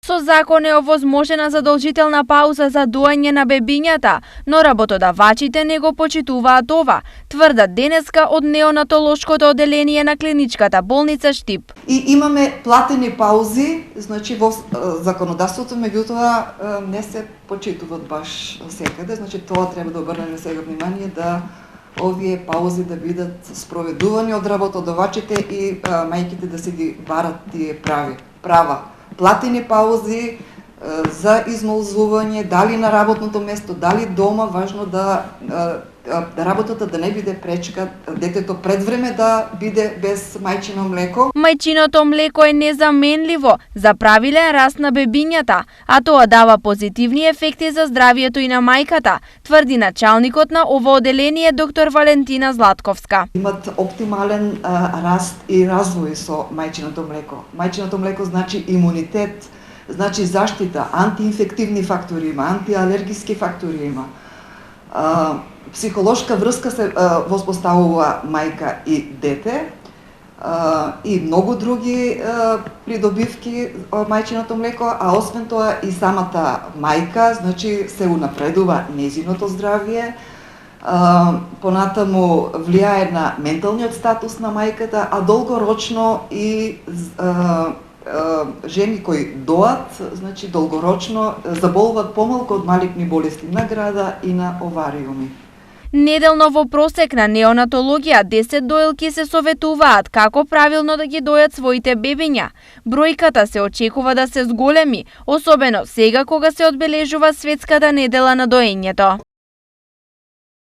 Со закон е овозможена задолжителна пауза за доање на бебињата, но работодавачите не го почитуваат ова, тврдат денеска од неонатолошкото одделение на клиничката болница Штип. И имаме платени паузи, значи во законодавството, меѓутоа не се почитуваат баш секаде, значи тоа треба да обрнеме сега внимание да овие паузи да бидат спроведувани од работодавачите и мајките да се ги барат тие права. Платени паузи за измолзување, дали на работното место, дали дома, важно да работата да не биде пречка, детето пред време да биде без мајчино млеко. Мајчиното млеко е незаменливо за правилен раст на бебињата, а тоа дава позитивни ефекти за здравието и на мајката, тврди началникот на ова одделение доктор Валентина Златковска. Имат оптимален раст и развој со мајчиното млеко. Мајчиното млеко значи имунитет, значи заштита, антиинфективни фактори има, антиалергиски фактори има. Психолошка врска се воспоставува мајка и дете и многу други придобивки од мајчиното млеко, а освен тоа и самата мајка, значи се унапредува нејзиното здравје, понатаму влијае на менталниот статус на мајката, а долгорочно и жени кои доат, значи долгорочно заболуваат помалку од малигни болести на града и на овариуми. Неделно во просек на неонатологија 10 дојлки се советуваат како правилно да ги дојат своите бебиња. Бројката се очекува да се зголеми, особено сега кога се одбележува Светската недела на доењето.